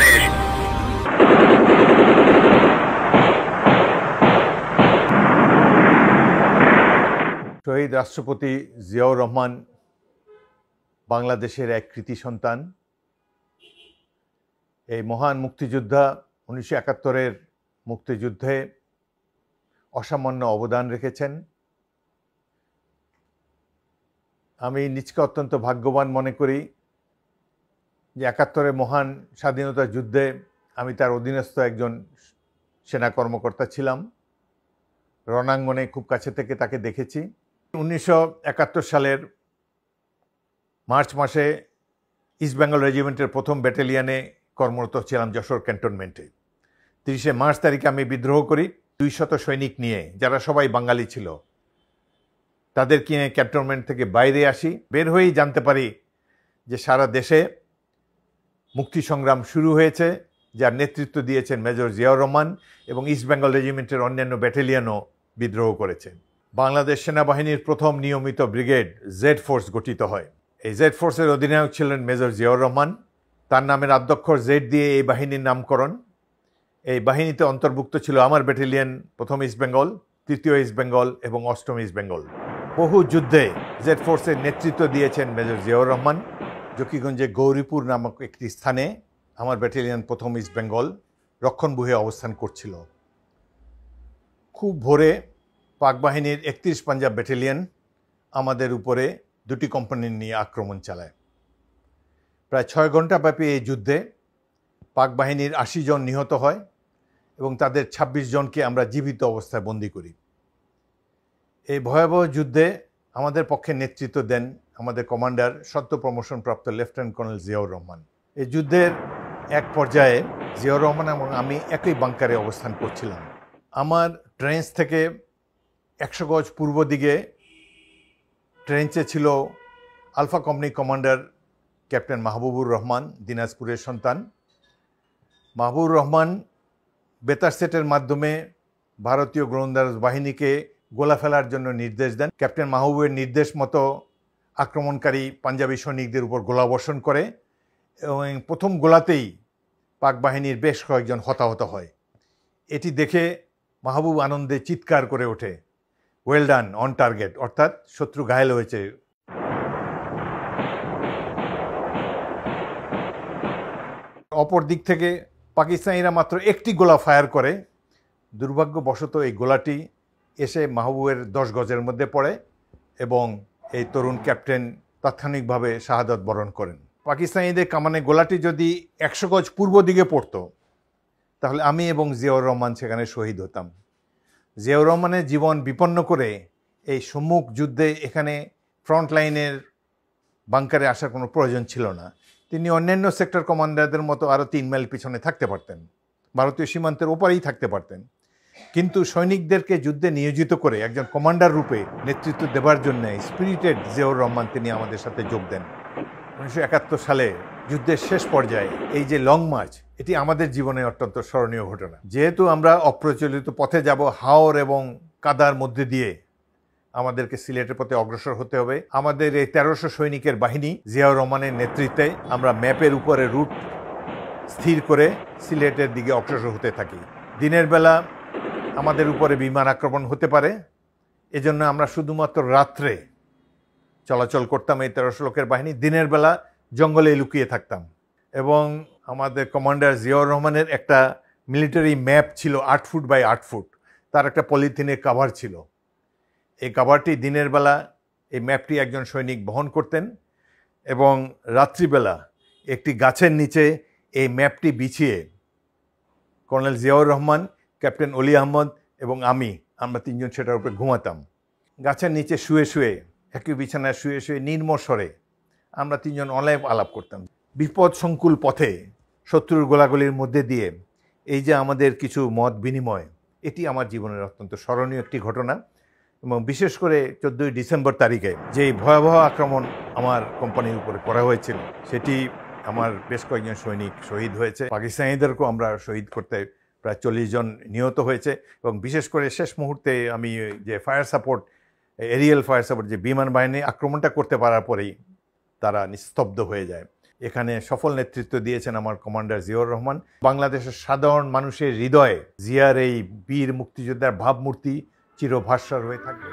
Channel. শহীদ রাষ্ট্রপতি জিয়াউর রহমান বাংলাদেশের এক কৃতি সন্তান। এই মহান মুক্তিযোদ্ধা 1971-এর মুক্তিযুদ্ধে অসামান্য অবদান রেখেছেন। আমি নিজকে অত্যন্ত ভাগ্যবান মনে করি যে 71-এর মহান স্বাধীনতা যুদ্ধে আমি তার অধীনস্থ একজন সেনা কর্মকর্তা ছিলাম। রণাঙ্গনে খুব কাছে থেকে তাকে দেখেছি। 1971 সালের মার্চ মাসে ইস্ট বেঙ্গল রেজিমেন্টের প্রথম ব্যাটালিয়নে কর্মরত ছিলাম যশোর ক্যান্টনমেন্টে। 30 মার্চ তারিখে আমি বিদ্রোহ করি 200 সৈনিক নিয়ে, যারা সবাই বাঙালি ছিল। তাদেরকে নিয়ে ক্যান্টনমেন্ট থেকে বাইরে আসি। বের হয়েই জানতে পারি যে সারা দেশে মুক্তি সংগ্রাম শুরু হয়েছে, যার নেতৃত্ব দিয়েছেন মেজর জিয়াউর রহমান, এবং ইস্ট বেঙ্গল রেজিমেন্টের অন্যান্য ব্যাটালিয়নও বিদ্রোহ করেছে। বাংলাদেশ সেনাবাহিনীর প্রথম নিয়মিত ব্রিগেড জেড ফোর্স গঠিত হয়। এই জেড ফোর্সের অধিনায়ক ছিলেন মেজর জিয়াউর রহমান। তার নামের আদ্যক্ষর জেড দিয়ে এই বাহিনীর নামকরণ। এই বাহিনীতে অন্তর্ভুক্ত ছিল আমার ব্যাটালিয়ন, প্রথম ইস্ট বেঙ্গল, তৃতীয় ইস্ট বেঙ্গল এবং অষ্টম ইস্ট বেঙ্গল। বহু যুদ্ধে জেড ফোর্সের নেতৃত্ব দিয়েছেন মেজর জিয়াউর রহমান। জকিগঞ্জে গৌরীপুর নামক একটি স্থানে আমার ব্যাটালিয়ন প্রথম ইস্ট বেঙ্গল রক্ষণবুহে অবস্থান করছিল। খুব ভোরে পাক বাহিনীর 31 পাঞ্জাব ব্যাটালিয়ন আমাদের উপরে 2টি কোম্পানি নিয়ে আক্রমণ চালায়। প্রায় 6 ঘন্টা ব্যাপী এই যুদ্ধে পাক বাহিনীর 80 জন নিহত হয় এবং তাদের 26 জনকে আমরা জীবিত অবস্থায় বন্দী করি। এই ভয়াবহ যুদ্ধে আমাদের পক্ষে নেতৃত্ব দেন আমাদের কমান্ডার, সদ্য প্রমোশনপ্রাপ্ত লেফটেন্যান্ট কর্নেল জিয়াউর রহমান। এই যুদ্ধের এক পর্যায়ে জিয়াউর রহমান এবং আমি একই বাংকারে অবস্থান করছিলাম। আমার ট্রেঞ্চ থেকে 100 গজ পূর্ব দিকে ট্রেঞ্চে ছিল alpha company commander captain Mahbubur Rahman, দিনাজপুরের সন্তান। মাহবুবুর রহমান বেতার সেটের মাধ্যমে ভারতীয় গোলন্দাজ বাহিনীকে গোলা ফেলার জন্য নির্দেশ দেন। ক্যাপ্টেন মাহবুবের নির্দেশ মতো আক্রমণকারী পাঞ্জাবি সৈনিকদের উপর গোলাবর্ষণ করে এবং প্রথম গোলাতেই পাক বাহিনীর বেশ কয়েকজন হতাহত হয়। এটি দেখে মাহবুব আনন্দে চিৎকার করে ওঠে, ওয়েল ডান, অন টার্গেট, অর্থাৎ শত্রু ঘায়েল হয়েছে। অপর দিক থেকে পাকিস্তানিরা মাত্র একটি গোলা ফায়ার করে। দুর্ভাগ্যবশত এই গোলাটি এসে মাহবুবের 10 গজের মধ্যে পড়ে এবং এই তরুণ ক্যাপ্টেন তাৎক্ষণিকভাবে শাহাদত বরণ করেন। পাকিস্তানিদের কামানে গোলাটি যদি 100 গজ পূর্ব দিকে পড়তো তাহলে আমি এবং জিয়াউর রহমান সেখানে শহীদ হতাম। জিয়াউর রহমানের জীবন বিপন্ন করে এই সম্মুখ যুদ্ধে এখানে ফ্রন্ট লাইনের বাংকারে আসার কোনো প্রয়োজন ছিল না। তিনি অন্যান্য সেক্টর কমান্ডারদের মতো আরও 3 মাইল পিছনে থাকতে পারতেন, ভারতীয় সীমান্তের ওপারেই থাকতে পারতেন। কিন্তু সৈনিকদেরকে যুদ্ধে নিয়োজিত করে একজন কমান্ডার রূপে নেতৃত্ব দেবার জন্য স্পিরিটেড জিয়াউর রহমান তিনি আমাদের সাথে যোগ দেন। 1971 সালে যুদ্ধের শেষ পর্যায়ে এই যে লং মার্চ, এটি আমাদের জীবনে অত্যন্ত স্মরণীয় ঘটনা। যেহেতু আমরা অপ্রচলিত পথে যাব, হাওর এবং কাদার মধ্যে দিয়ে আমাদেরকে সিলেটের পথে অগ্রসর হতে হবে। আমাদের এই 1300 সৈনিকের বাহিনী জিয়াউর রহমানের নেতৃত্বে আমরা ম্যাপের উপরে রুট স্থির করে সিলেটের দিকে অগ্রসর হতে থাকি। দিনের বেলা আমাদের উপরে বিমান আক্রমণ হতে পারে, এজন্য আমরা শুধুমাত্র রাত্রে চলাচল করতাম এই 1300 লোকের বাহিনী। দিনের বেলা জঙ্গলে লুকিয়ে থাকতাম এবং আমাদের কমান্ডার জিয়াউর রহমানের একটা মিলিটারি ম্যাপ ছিল 8 ফুট বাই 8 ফুট। তার একটা পলিথিনের কাভার ছিল। এই কাভারটি দিনের বেলা এই ম্যাপটি একজন সৈনিক বহন করতেন এবং রাত্রিবেলা একটি গাছের নিচে এই ম্যাপটি বিছিয়ে কর্নেল জিয়াউর রহমান, ক্যাপ্টেন অলি আহমদ এবং আমরা 3 জন সেটার উপরে ঘুমাতাম। গাছের নিচে শুয়ে শুয়ে, একই বিছানায় শুয়ে শুয়ে নির্মস্বরে আমরা 3 জন অলাপ আলাপ করতাম। বিপদ সংকুল পথে শত্রুর গোলাগুলির মধ্যে দিয়ে এই যে আমাদের কিছু মত বিনিময়, এটি আমার জীবনের অত্যন্ত স্মরণীয় একটি ঘটনা। এবং বিশেষ করে 14 ডিসেম্বর তারিখে যে ভয়াবহ আক্রমণ আমার কোম্পানির উপরে করা হয়েছিল, সেটি আমার বেশ কয়েকজন সৈনিক শহীদ হয়েছে। পাকিস্তানিদেরকেও আমরা শহীদ করতে প্রায় 40 জন নিহত হয়েছে। এবং বিশেষ করে শেষ মুহূর্তে আমি যে fire support, aerial fire support, যে বিমান বাহিনী আক্রমণটা করতে পারার পরেই তারা নিস্তব্ধ হয়ে যায়। এখানে সফল নেতৃত্ব দিয়েছেন আমার কমান্ডার জিয়াউর রহমান। বাংলাদেশের সাধারণ মানুষের হৃদয়ে জিয়ার এই বীর মুক্তিযোদ্ধার ভাবমূর্তি চিরভাস্বর হয়ে থাকবে।